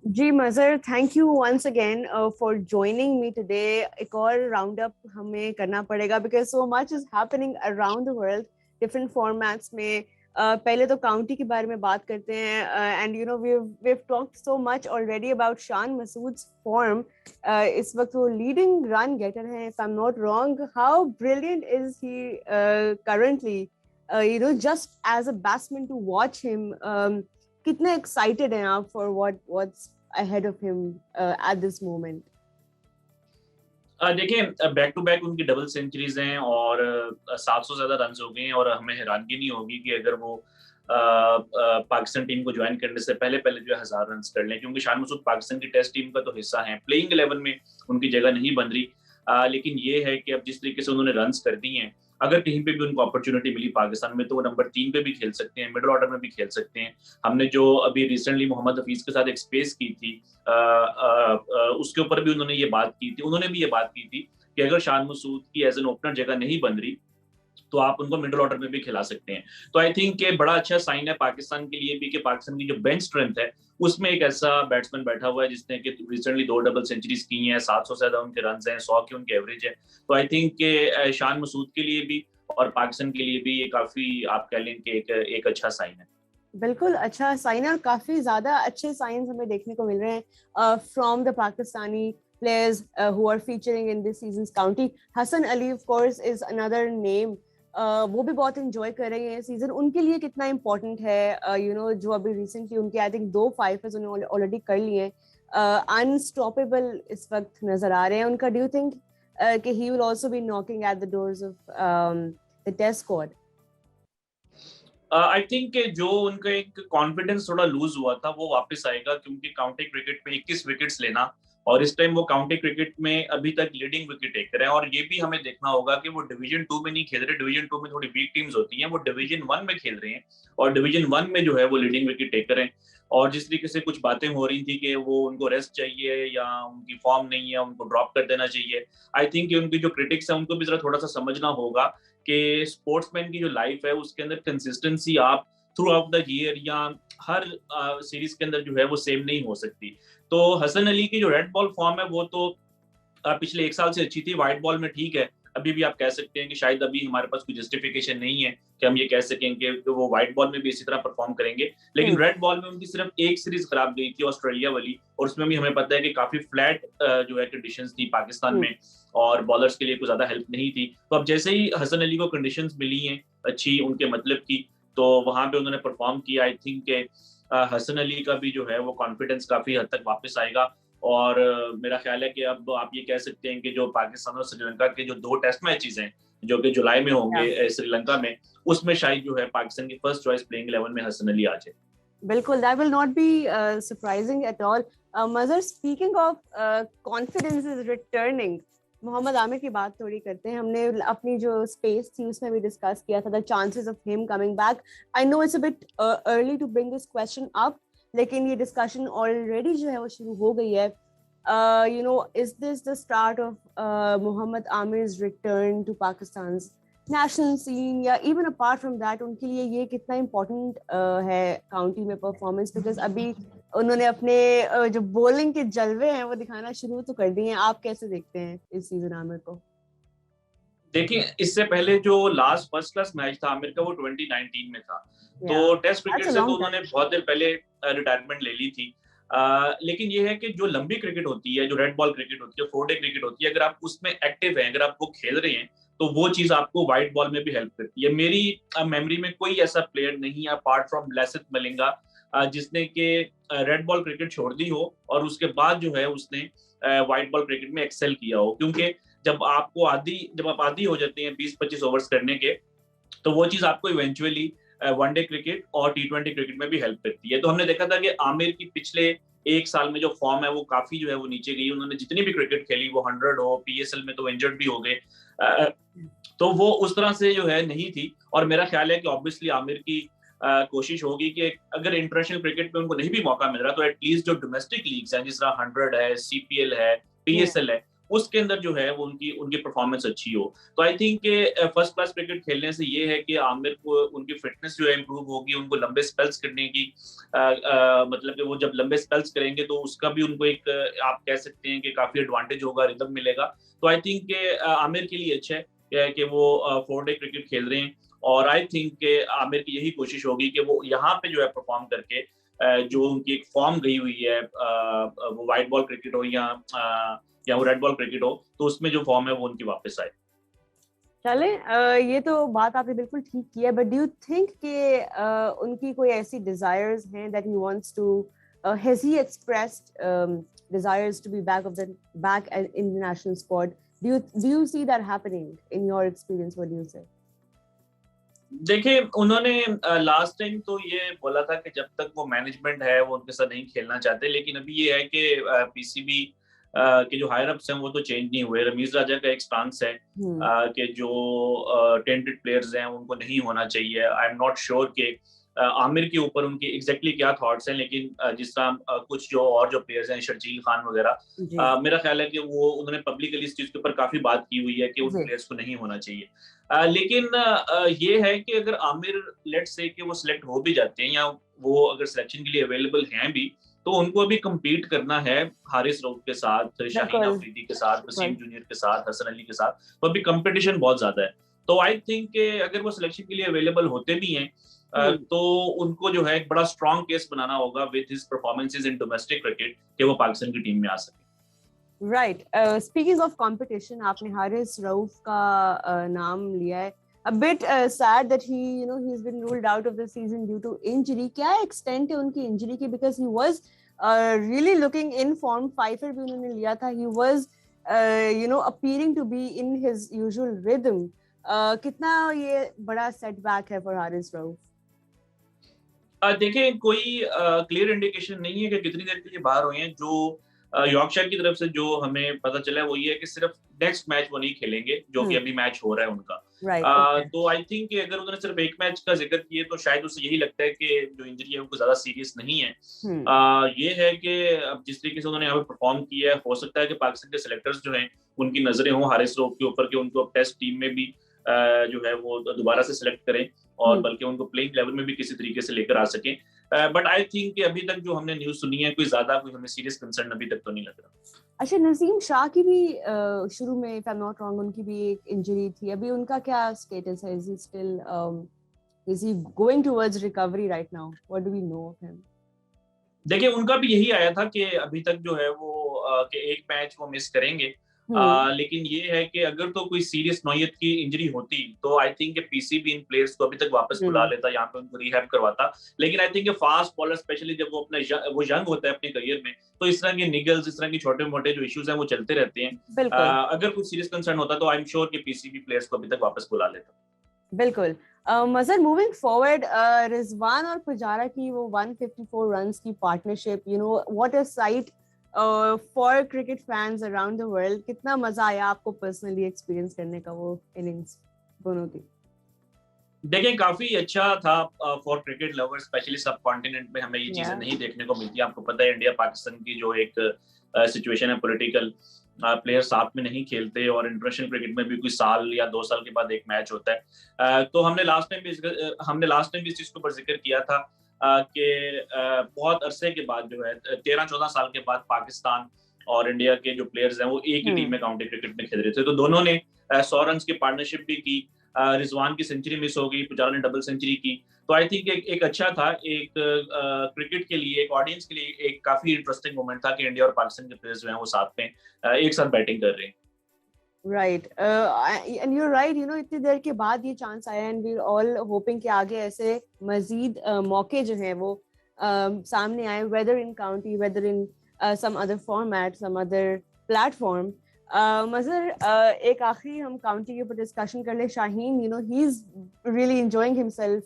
Ji Mazhar, thank you once again for joining me today. एक और round up हमें करना पड़ेगा because so much is happening around the world, different formats में। पहले तो काउंटी के बारे में बात करते हैं and you know we talked so much already about Shan Masood's form. इस वक्त वो लीडिंग रन गेटर हैं, if I am not wrong. How brilliant is he currently, you know, just as a batsman to watch him. कितने excited हैं आप for what's ahead of him at this moment? देखिए, back to back उनकी double centuries हैं और 700 ज्यादा run हो गए हैं। और हमें हैरानगी नहीं होगी कि अगर वो पाकिस्तान टीम को ज्वाइन करने से पहले पहले जो है 1000 रन कर लें, क्योंकि शान मसूद पाकिस्तान की टेस्ट टीम का तो हिस्सा है। प्लेइंग 11 में उनकी जगह नहीं बन रही, लेकिन ये है कि अब जिस तरीके से उन्होंने रन कर दिए हैं, अगर कहीं पे भी उनको अपॉर्चुनिटी मिली पाकिस्तान में, तो वो नंबर 3 पे भी खेल सकते हैं, मिडिल ऑर्डर में भी खेल सकते हैं। हमने जो अभी रिसेंटली मोहम्मद हफीज के साथ एक स्पेस की थी, उसके ऊपर भी उन्होंने ये बात की थी, उन्होंने भी ये बात की थी कि अगर शान मसूद की एज एन ओपनर जगह नहीं बन रही, तो आप उनको मिडिल ऑर्डर में भी खिला सकते हैं। तो आई थिंक ये बड़ा अच्छा साइन है पाकिस्तान के लिए भी कि पाकिस्तान की जो बेंच स्ट्रेंथ है, उसमें एक ऐसा बैट्समैन बैठा हुआ है जिसने कि रिसेंटली 2 डबल सेंचुरीज की हैं, 700 से ज्यादा उनके रन हैं, 100 की उनकी एवरेज है। तो आई थिंक के शान मसूद के लिए भी और पाकिस्तान के लिए भी ये काफी, आप कह लें कि एक अच्छा साइन है। बिल्कुल अच्छा साइन है, और काफी ज्यादा अच्छे साइंस हमें देखने को मिल रहे हैं from the Pakistani players who are featuring in this season's county. Hassan Ali of course is another name. वो भी बहुत इंजॉय कर रहे हैं सीजन। उनके लिए कितना इम्पोर्टेंट है, यू नो, जो अभी रिसेंटली उनके आई थिंक 2 5 उन्होंने ऑलरेडी कर लिए हैं, अनस्टॉपेबल इस वक्त नजर आ रहे हैं उनका। डू यू थिंक कि he will also be knocking at the doors of the test squad? I think जो उनका एक कॉन्फिडेंस थोड़ा लूज हुआ था वो वापस आएगा, क्योंकि काउंटी क्रिकेट में 21 विकेट्स लेना, और इस टाइम वो काउंटी क्रिकेट में अभी तक लीडिंग विकेट टेकर है। और ये भी हमें देखना होगा कि वो डिवीजन 2 में नहीं खेल रहे, डिवीजन 2 में थोड़ी वीक टीम्स होती हैं, वो डिवीजन 1 में खेल रहे हैं, और डिवीजन 1 में जो है वो लीडिंग विकेट टेकर हैं। और जिस तरीके से कुछ बातें हो रही थी कि वो उनको रेस्ट चाहिए या उनकी फॉर्म नहीं है, उनको ड्रॉप कर देना चाहिए, आई थिंक उनकी जो क्रिटिक्स है उनको भी जरा थोड़ा सा समझना होगा कि स्पोर्ट्समैन की जो लाइफ है उसके अंदर कंसिस्टेंसी आप थ्रू आउट द ईयर या हर सीरीज के अंदर जो है वो सेम नहीं हो सकती। तो हसन अली की जो रेड बॉल फॉर्म है वो तो पिछले 1 साल से अच्छी थी, व्हाइट बॉल में ठीक है। अभी भी आप कह सकते हैं कि शायद अभी हमारे पास कोई जस्टिफिकेशन नहीं है कि हम ये कह सकें कि वो व्हाइट बॉल में भी इसी तरह परफॉर्म करेंगे। लेकिन रेड बॉल में उनकी सिर्फ एक सीरीज खराब गई थी, ऑस्ट्रेलिया वाली, और उसमें भी हमें पता है कि काफी फ्लैट जो है कंडीशंस थी पाकिस्तान में, और बॉलर्स के लिए कोई ज्यादा हेल्प नहीं थी। तो अब जैसे ही हसन अली को कंडीशंस मिली हैं अच्छी उनके मतलब की, तो वहां पे उन्होंने परफॉर्म किया। आई थिंक हसन अली का भी जो है वो कॉन्फिडेंस काफी हद तक वापस आएगा। और मेरा ख्याल है कि अब आप ये कह सकते हैं कि जो पाकिस्तान और श्रीलंका के जो 2 टेस्ट मैचेस हैं जो कि जुलाई में होंगे श्रीलंका में, उसमें शायद जो है पाकिस्तान की फर्स्ट चॉइस प्लेइंग 11 में हसन अली आ जाए। बिल्कुल, that will not be surprising at all. मजर, speaking of confidence is returning, Mohammad Aamir की बात थोड़ी करते हैं। हमने अपनी जो स्पेस थी उसमें भी डिस्कस किया था the chances of him coming back. I know it's a bit early to bring this question up, लेकिन ये डिस्कशन ऑलरेडी जो है वो शुरू हो गई है। You know, is this the start of Mohammad Aamir's return to Pakistan national scene, या इवन अपार्ट फ्रॉम दैट उनके लिए ये कितना इम्पोर्टेंट है काउंटी में परफॉर्मेंस? बिकॉज अभी उन्होंने अपने जो बॉलिंग के जलवे हैं वो दिखाना शुरू तो कर दिए हैं। आप कैसे देखते हैं इस सीजन आमिर को? देखिए, इससे पहले जो लास्ट फर्स्ट क्लास मैच था आमिर का वो 2019 में था। तो टेस्ट क्रिकेट से तो उन्होंने बहुत देर पहले रिटायरमेंट ले ली थी। लेकिन ये है कि जो लंबी क्रिकेट होती है, जो रेड बॉल क्रिकेट होती है, 4 डे क्रिकेट होती है, अगर आप उसमें एक्टिव हैं, अगर आप वो खेल रहे हैं, तो वो चीज आपको व्हाइट बॉल में भी हेल्प करती है। मेरी मेमोरी में कोई ऐसा प्लेयर नहीं है अपार्ट फ्रॉम लसिथ मलिंगा जिसने के रेड बॉल क्रिकेट छोड़ दी हो और उसके बाद जो है उसने व्हाइट बॉल क्रिकेट में एक्सेल किया हो। क्योंकि जब आप आदी हो जाते हैं 20-25 ओवर्स करने के, तो वो चीज आपको इवेंचुअली वनडे क्रिकेट और T20 क्रिकेट में भी हेल्प करती है। तो हमने देखा था कि आमिर की पिछले 1 साल में जो फॉर्म है वो काफी जो है वो नीचे गई। उन्होंने जितनी भी क्रिकेट खेली, वो 100 हो, PSL में तो इंजर्ड भी हो गए, तो वो उस तरह से जो है नहीं थी। और मेरा ख्याल है कि ऑब्वियसली आमिर की कोशिश होगी कि अगर इंटरनेशनल क्रिकेट में उनको नहीं भी मौका मिल रहा, तो एटलीस्ट जो डोमेस्टिक लीग्स हैं, जिस तरह 100 है, CPL है, PSL है, उसके अंदर जो है वो उनकी उनकी परफॉर्मेंस अच्छी हो। तो आई थिंक के फर्स्ट क्लास क्रिकेट खेलने से ये है कि आमिर को उनकी फिटनेस जो है इम्प्रूव होगी, उनको लंबे स्पेल्स करने की मतलब कि वो जब लंबे स्पेल्स करेंगे तो उसका भी उनको एक आप कह सकते हैं कि काफी एडवांटेज होगा, रिदम मिलेगा। तो आई थिंक के आमिर के लिए अच्छा है कि वो 4 डे क्रिकेट खेल रहे हैं। और आई थिंक के आमिर की यही कोशिश होगी कि वो यहाँ पे जो है परफॉर्म करके जो उनकी एक फॉर्म गई हुई है, वो व्हाइट बॉल क्रिकेट हो या वो रेड बॉल क्रिकेट हो, तो उसमें जो फॉर्म है वो उनकी वापस आए। चले, ये तो बात आपने बिल्कुल ठीक की है, बट डू यू थिंक कि उनकी कोई ऐसी डिजायर्स हैं that he wants to, has he expressed desires to be back in the national squad? Do you see that happening in your experience? What do you say? देखिए, उन्होंने last time तो ये बोला था कि जब तक वो मैनेजमेंट है वो उनके साथ नहीं खेलना चाहते, लेकिन अभी ये है कि पीसीबी के जो हायर अप्स हैं वो तो चेंज नहीं हुए। रमीज राजा का एक स्टांस है कि जो टेंटेड प्लेयर्स हैं उनको नहीं होना चाहिए। आई एम नॉट श्योर कि आमिर के ऊपर उनकी एग्जैक्टली क्या थॉट्स हैं, लेकिन जिस तरह कुछ जो प्लेयर्स हैं, शर्जील खान वगैरह, मेरा ख्याल है कि वो उन्होंने पब्लिकली इस चीज के ऊपर काफी बात की हुई है कि उन प्लेयर्स को नहीं होना चाहिए। लेकिन ये है कि अगर आमिर लेट्स से कि वो सिलेक्ट हो भी जाते हैं या वो अगर सिलेक्शन के लिए अवेलेबल हैं भी, तो उनको अभी कम्पीट करना है हारिस रऊफ के साथ, शाहीन अफरीदी के साथ, वसीम जूनियर के साथ, हसन अली के साथ। तो अभी कंपटीशन बहुत ज्यादा है। तो आई थिंक अगर वो सिलेक्शन के लिए अवेलेबल होते भी हैं तो उनको जो है एक बड़ा स्ट्रॉन्ग केस बनाना होगा with his performances in domestic cricket कि वो पाकिस्तान की टीम में आ सके। राइट, स्पीकिंग ऑफ कंपटीशन, आपने हारिस रऊफ का नाम लिया है। A bit sad that he's been ruled out of the season due to injury. क्या extent है उनकी injury की? Because he was really looking in form. Pfeiffer भी उन्होंने लिया था. He was appearing to be in his usual rhythm. कितना ये बड़ा setback है for हारिस रऊफ? देखिए, कोई क्लियर इंडिकेशन नहीं है कि कितनी देर के लिए बाहर हुए हैं। जो यॉर्कशायर की तरफ से जो हमें पता चला है वो ये है कि सिर्फ नेक्स्ट मैच वो नहीं खेलेंगे, जो कि अभी मैच हो रहा है उनका। तो आई थिंक कि अगर उन्होंने सिर्फ एक मैच का जिक्र किया तो शायद उसे यही लगता है कि जो इंजरी है वो ज्यादा सीरियस नहीं है। ये है कि अब जिस तरीके से उन्होंने यहाँ पे परफॉर्म किया है, हो सकता है कि पाकिस्तान के सिलेक्टर्स जो हैं उनकी नजरें हों हारिस रऊफ के ऊपर कि उनको अब टेस्ट टीम में भी जो है वो दोबारा से सिलेक्ट करें और बल्कि उनको प्लेइंग लेवल में भी किसी तरीके से लेकर आ सकें। बट आई थिंक कि अभी तक जो हमने न्यूज़ सुनी है कोई हमें सीरियस कंसर्न अभी तक तो नहीं लग रहा। अच्छा, नसीम शाह की भी शुरू में, if I am not wrong, उनकी भी एक इंजरी थी। अभी उनका क्या स्टेटस है? Is he going towards recovery right now? What do we know of him? देखिए, उनका भी यही आया था कि अभी तक जो है वो कि एक मैच वो मिस करेंगे। लेकिन ये है कि अगर तो कोई सीरियस नौयत की इंजरी होती तो I think PCB in players को अभी तक वापस बुला लेता, यहाँ पे उनको रिहैब करवाता। लेकिन I think fast bowler specially जब वो अपना वो यंग होता है अपने करियर में, तो इस तरह के निगल्स, इस तरह की छोटे मोटे जो इश्यूज हैं वो चलते रहते हैं। अगर कुछ सीरियस कंसर्न होता तो आई एम श्योर कि पीसीबी प्लेयर्स को अभी तक वापस बुला लेता। बिल्कुल। मजर, मूविंग फॉरवर्ड, रिजवान और पुजारा की वो 154 रन्स की partnership, what a site for cricket fans around the world. कितना मजा आया आपको पर्सनली एक्सपीरियंस करने का वो इनिंग्स दोनों की? देखिए, काफी अच्छा था फॉर क्रिकेट लवर्स, स्पेशली सब कॉन्टिनेंट में हमें ये चीजें नहीं देखने को मिलती। आपको पता है इंडिया पाकिस्तान की जो एक सिचुएशन है पॉलिटिकल, प्लेयर साथ में नहीं खेलते और इंटरनेशनल क्रिकेट में भी कोई साल या 2 साल के बाद एक मैच होता है। तो हमने लास्ट टाइम भी इस चीज के ऊपर जिक्र किया था कि बहुत अरसे के बाद जो है 13-14 साल के बाद पाकिस्तान और इंडिया के जो प्लेयर्स हैं वो एक ही टीम में काउंटी क्रिकेट में खेल रहे थे। तो दोनों ने 100 रन की पार्टनरशिप भी की। रिजवान की सेंचुरी मिस हो गई, पुजारा ने डबल सेंचुरी की। तो आई थिंक एक अच्छा था, एक क्रिकेट के लिए, एक ऑडियंस के लिए एक काफी इंटरेस्टिंग मोमेंट था कि इंडिया और पाकिस्तान के प्लेयर्स जो हैं वो साथ में एक साथ बैटिंग कर रहे हैं। राइट, एंड यू राइट, इतनी देर के बाद ये चांस आया and we are all hoping कि आगे ऐसे मजीद मौके जो हैं वो सामने आए, वेदर इन काउंटी, वेदर इन some other format, some other platform. मजर, एक आखिरी हम काउंटी के ऊपर डिस्कशन कर ले। Shaheen, he's really enjoying himself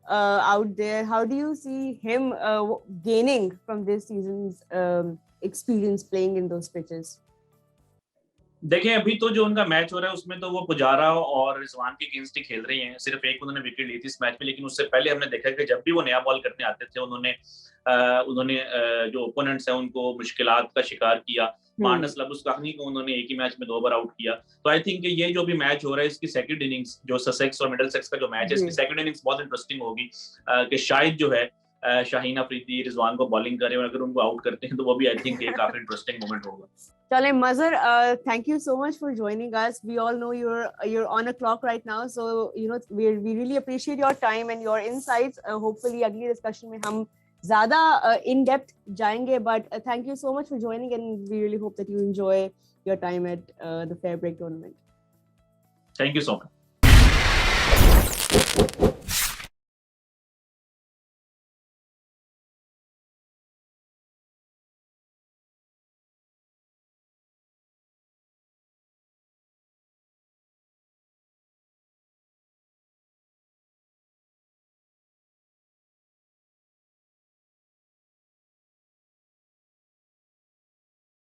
out there. How do you see him gaining from this season's experience playing in those pitches? देखें अभी तो जो उनका मैच हो रहा है उसमें तो वो पुजारा और रिजवान के अगेंस्ट ही खेल रही हैं, सिर्फ एक उन्होंने विकेट ली थी इस मैच में, लेकिन उससे पहले हमने देखा कि जब भी वो नया बॉल करने आते थे उन्होंने जो ओपोनेंट्स हैं उनको मुश्किलात का शिकार किया। मार्नस लबुस्कानी को उन्होंने एक ही मैच में 2 बार आउट किया। तो आई थिंक ये जो भी मैच हो रहा है इसकी सेकंड इनिंग्स, जो ससेक्स और मिडलसेक्स का जो मैच है, इसकी सेकंड इनिंग्स बहुत इंटरेस्टिंग होगी कि शायद जो है शाहीन अफरीदी रिजवान को बॉलिंग करें और अगर उनको आउट करते हैं तो वो भी आई थिंक एक काफी इंटरेस्टिंग मोमेंट होगा। Chale, Mazhar, thank you so much for joining us. We all know you're on a clock right now, so we really appreciate your time and your insights. Hopefully, अगली discussion में हम ज़्यादा in depth जाएंगे. But thank you so much for joining, and we really hope that you enjoy your time at the Fair Break tournament. Thank you so much.